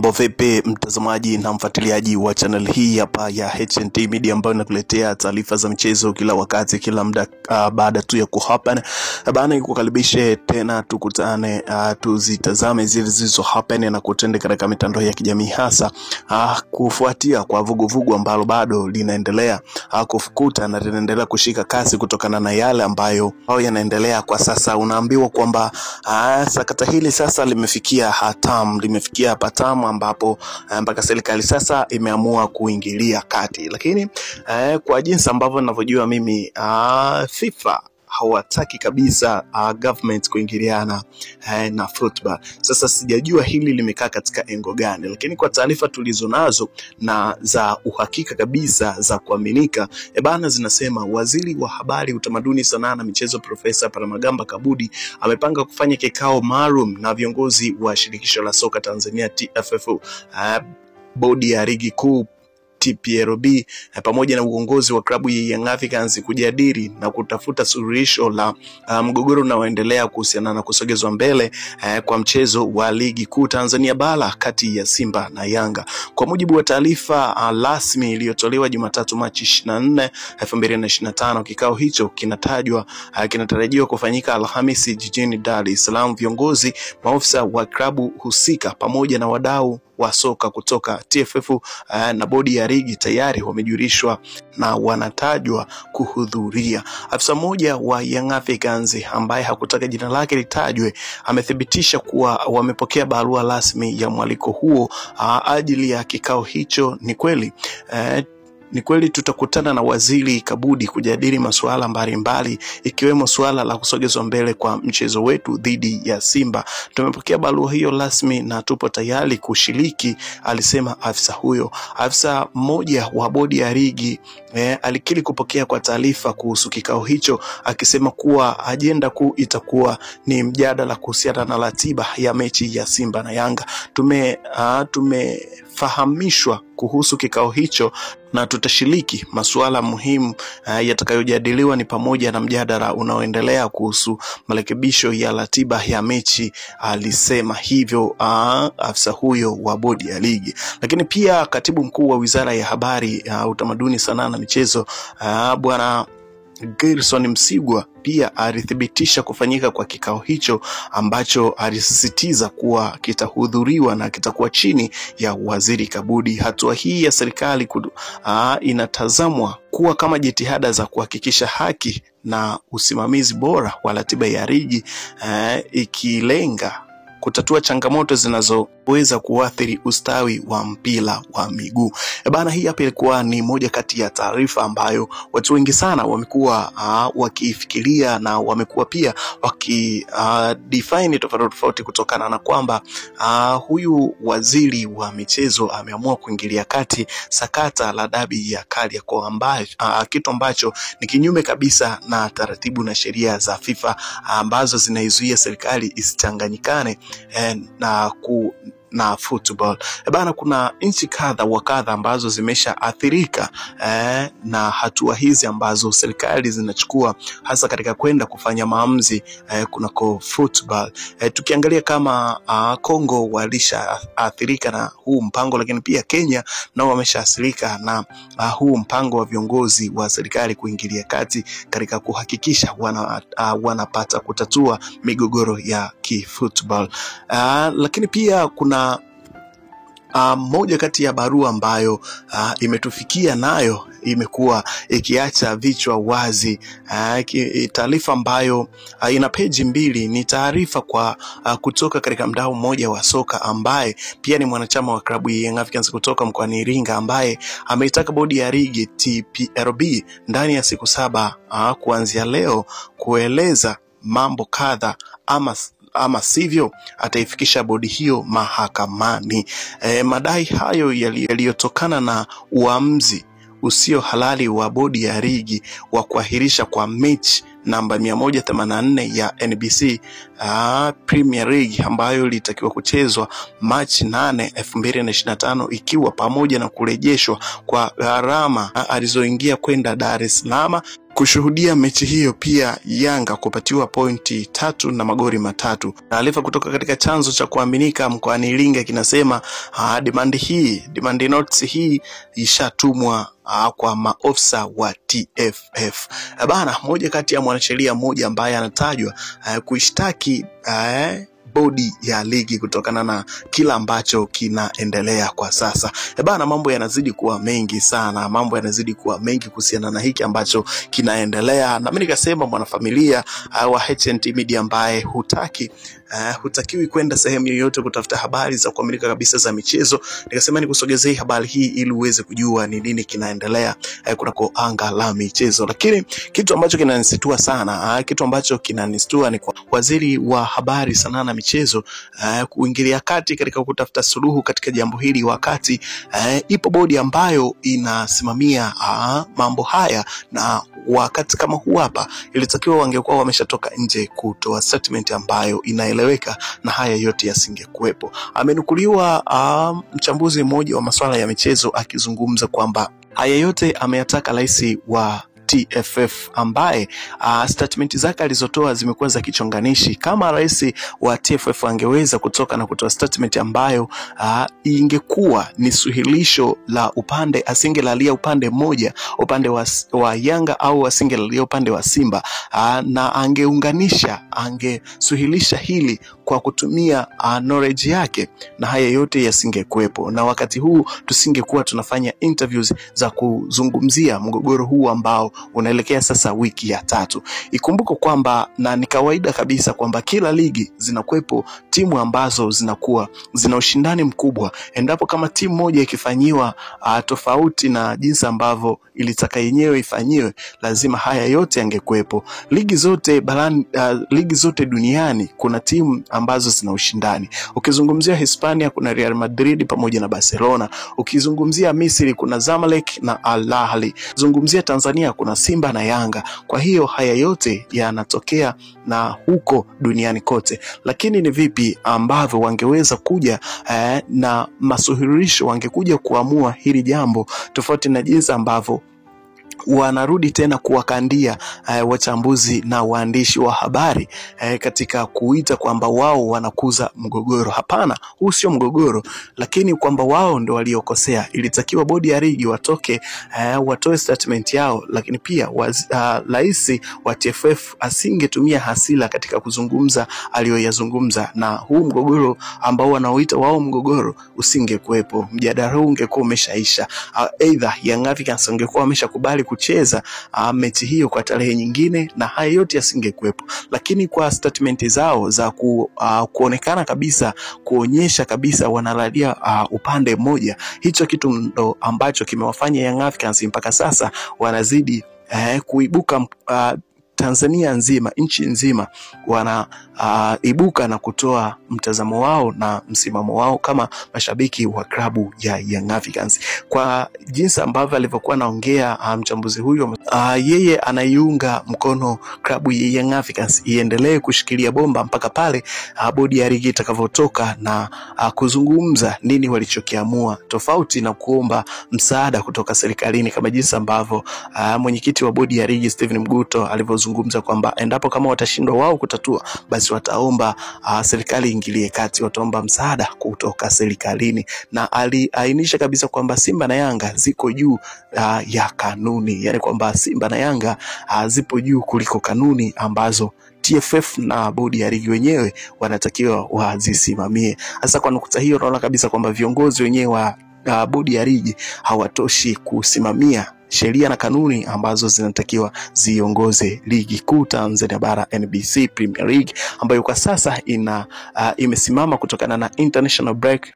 Mambo vipi mtazamaji na mfuatiliaji wa channel hii hapa ya HNT Media ambayo inakuletea taarifa za michezo kila wakati kila muda baada tu ya kuhappen. Bana nikukaribishe tena tukutane tuzitazame zile zilizo happen na kutende katika mitandao ya kijamii hasa kufuatia kwa vuguvugu ambalo bado linaendelea kufukuta na linaendelea kushika kasi kutokana na yale ambayo yanaendelea kwa sasa. Unaambiwa kwamba sakata hili sasa limefikia hatamu ambapo mpaka serikali sasa imeamua kuingilia kati. Lakini kwa jinsi ambavyo ninavyojua mimi FIFA hawataki kabisa government kuingiliana na football. Sasa sijajua hili limekaa katika engo gani, lakini kwa taarifa tulizonazo na za uhakika kabisa za kuaminika bana zinasema waziri wa habari, utamaduni, sanaa na michezo Profesa Palamagamba Kabudi amepanga kufanya kikao maalum na viongozi wa shirikisho la soka Tanzania TFF, bodi ya ligi kuu TPLB pamoja na uongozi wa klabu ya Young Africans kujadili na kutafuta suluhisho la mgogoro unaoendelea kuhusiana na kusogezwa mbele kwa mchezo wa ligi kuu Tanzania bara kati ya Simba na Yanga. Kwa mujibu wa taarifa rasmi iliyotolewa Jumatatu Machi 24, 2025, kikao hicho kinatarajiwa kufanyika Alhamisi jijini Dar es Salaam. Viongozi, maofisa wa klabu husika pamoja na wadau wa soka kutoka TFF na bodi ya ligi tayari wamejulishwa na wanatajwa kuhudhuria. Afisa mmoja wa Young Africans ambaye hakutaka jina lake litajwe amethibitisha kuwa wamepokea barua rasmi ya mwaliko huo ajili ya kikao hicho. Ni kweli tutakutana na waziri Kabudi kujadili masuala mbalimbali ikiwemo swala la kusogezwa mbele kwa mchezo wetu dhidi ya Simba. Tumepokea barua hiyo rasmi na tupo tayari kushiriki, alisema afisa huyo. Afisa mmoja wa bodi ya ligi alikiri kupokea kwa taarifa kuhusu kikao hicho, akisema kuwa ajenda kuu itakuwa ni mjadala kuhusiana na ratiba ya mechi ya Simba na Yanga. Tumefahamishwa kuhusu kikao hicho na tutashiriki. Masuala muhimu yatakayojadiliwa ni pamoja na mjadala unaoendelea kuhusu marekebisho ya ratiba ya mechi, alisema hivyo afisa huyo wa bodi ya ligi. Lakini pia katibu mkuu wa Wizara ya Habari, Utamaduni, Sanaa na Michezo Bwana Gerson Msigwa pia alithibitisha kufanyika kwa kikao hicho ambacho alisisitiza kuwa kitahudhuriwa na kitakuwa chini ya waziri Kabudi. Hatua hii ya serikali inatazamwa kuwa kama jitihada za kuhakikisha haki na usimamizi bora wa ratiba ya ligi, ikilenga kutatua changamoto zinazoweza kuathiri ustawi wa mpira wa miguu. Bana, hii hapa ilikuwa ni moja kati ya taarifa ambayo watu wengi sana wamekuwa wakifikiria na wamekuwa pia define tofauti kutokana na kwamba huyu waziri wa michezo ameamua kuingilia kati sakata la dabi ya Kariakoo, kitu ambacho ni kinyume kabisa na taratibu na sheria za FIFA ambazo zinaizuia serikali isichanganyikane na football. Bana, kuna nchi kadha wa kadha ambazo zimeshaathirika na hatua hizi ambazo serikali zinachukua hasa katika kwenda kufanya maamuzi kunako football. Tukiangalia kama Kongo walishaathirika na huu mpango, lakini pia Kenya nao wameshaathirika na huu mpango wa viongozi wa serikali kuingilia kati katika kuhakikisha wanapata kutatua migogoro ya kifootball. Lakini pia kuna moja kati ya barua ambayo imetufikia nayo imekuwa ikiacha vichwa wazi. Taarifa ambayo ina peji mbili ni taarifa kutoka katika mdau mmoja wa soka ambaye pia ni mwanachama wa klabu ya Young Africans kutoka mkoani Iringa, ambaye ameitaka bodi ya ligi TPLB ndani ya siku 7 kuanzia leo kueleza mambo kadha ama sivyo ataifikisha bodi hiyo mahakamani. Madai hayo yaliyotokana na uamuzi usio halali wa bodi ya ligi wa kuahirisha kwa mechi namba 184 ya NBC Premier League ambayo ilitakiwa kuchezwa Machi 8, 2025, ikiwa pamoja na kurejeshwa kwa gharama alizoingia kwenda Dar es Salaam kushuhudia mechi hiyo pia Yanga kupatiwa pointi 3 na magoli 3. Taarifa kutoka katika chanzo cha kuaminika mkoani Iringa kinasema demand notice hii ishatumwa kwa maofisa wa TFF. Bana, moja kati ya mwanasheria mmoja ambaye anatajwa kuishtaki bodi ya ligi kutokana na kila ambacho kinaendelea kwa sasa. Bana, mambo yanazidi kuwa mengi sana, mambo yanazidi kuwa mengi kuhusiana na hiki ambacho kinaendelea, na mimi nikasema mwanafamilia wa HNT Media ambaye hutakiwi kwenda sehemu yoyote kutafuta habari za kuaminika kabisa za michezo, nikasema nikusogezee habari hii ili uweze kujua ni nini kinaendelea kunako anga la michezo. Lakini kitu ambacho kinanistua sana, kitu ambacho kinanistua ni kwa waziri wa habari, sanaa na michezo kuingilia kati katika kutafuta suluhu katika jambo hili, wakati ipo bodi ambayo inasimamia mambo haya, na wakati kama huu hapa ilitakiwa wangekuwa wameshatoka nje kutoa statement ambayo inaeleweka na haya yote yasingekuepo. Amenukuliwa mchambuzi mmoja wa masuala ya michezo akizungumza kwamba haya yote ameyataka rais wa TFF ambaye statement zake alizotoa zimekuwa za kichonganishi. Kama rais wa TFF angeweza kutoka na kutoa statement ambayo ingekuwa ni suhilisho la upande, asingelalia upande mmoja, upande wa Yanga, au asingelalia upande wa Simba, na angeunganisha, angesuhilisha hili kwa kutumia knowledge yake, na haya yote yasingekuepo, na wakati huu tusingekuwa tunafanya interviews za kuzungumzia mgogoro huu ambao unaelekea sasa wiki ya 3. Ikumbuko kwamba, na ni kawaida kabisa kwamba kila ligi zinakuepo timu ambazo zinakuwa zina ushindani mkubwa. Endapo kama timu moja ikifanyiwa tofauti na jinsi ambavyo ilitaka yenyewe ifanyiwe, lazima haya yote yangekuepo. Ligi zote barani, ligi zote duniani kuna timu ambazo zina ushindani. Ukizungumzia Hispania kuna Real Madrid pamoja na Barcelona, ukizungumzia Misri kuna Zamalek na Al Ahly, zungumzia Tanzania kuna Simba na Yanga. Kwa hiyo haya yote yanatokea na huko duniani kote. Lakini ni vipi ambavyo wangeweza kuja na masuhirisho, wangekuja kuamua hili jambo tofauti na jinsi ambavyo wanarudi tena kuwakandia wachambuzi na waandishi wa habari katika kuita kwamba wao wanakuza mgogoro. Hapana, huu sio mgogoro, lakini kwamba wao ndio waliokosea. Ilitakiwa bodi ya ligi watoke watoe statement yao, lakini pia rais wa TFF asingetumia hasira katika kuzungumza aliyoyazungumza, na huu mgogoro ambao wanaoita wao mgogoro usingekuepo. Mjadala huu ungekuwa umeshaisha, either Young Africans ungekuwa wameshakubali kucheza mechi hiyo kwa tarehe nyingine, na haya yote yasingekuepo. Lakini kwa statement zao za kuonekana kabisa, kuonyesha kabisa wanalalia upande mmoja, hicho kitu ndo ambacho kimewafanya Young Africans mpaka sasa wanazidi kuibuka. Tanzania nzima, nchi nzima wanaibuka na kutoa mtazamo wao na msimamo wao kama mashabiki wa klabu ya Young Africans. Kwa jinsi ambavyo alivyokuwa naongea mchambuzi huyo, yeye anaiunga mkono klabu ya Young Africans iendelee kushikilia bomba mpaka pale bodi ya ligi itakavyotoka na kuzungumza nini walichokiamua, tofauti na kuomba msaada kutoka serikalini, kama jinsi ambavyo mwenyekiti wa bodi ya ligi Steven Mguto alivyozungumza kwamba endapo kama watashindwa wao kutatua, basi wataomba serikali ingilie kati, wataomba msaada kutoka serikalini. Na aliainisha kabisa kwamba Simba na Yanga ziko juu ya kanuni, yani kwamba Simba na Yanga zipo juu kuliko kanuni ambazo TFF na bodi ya ligi wenyewe wanatakiwa wazisimamie. Hasa kwa nukta hiyo naona kabisa kwamba viongozi wenyewe wa bodi ya ligi hawatoshi kusimamia sheria na kanuni ambazo zinatakiwa ziongoze ligi kuu Tanzania bara, NBC Premier League, ambayo kwa sasa imesimama kutokana na international break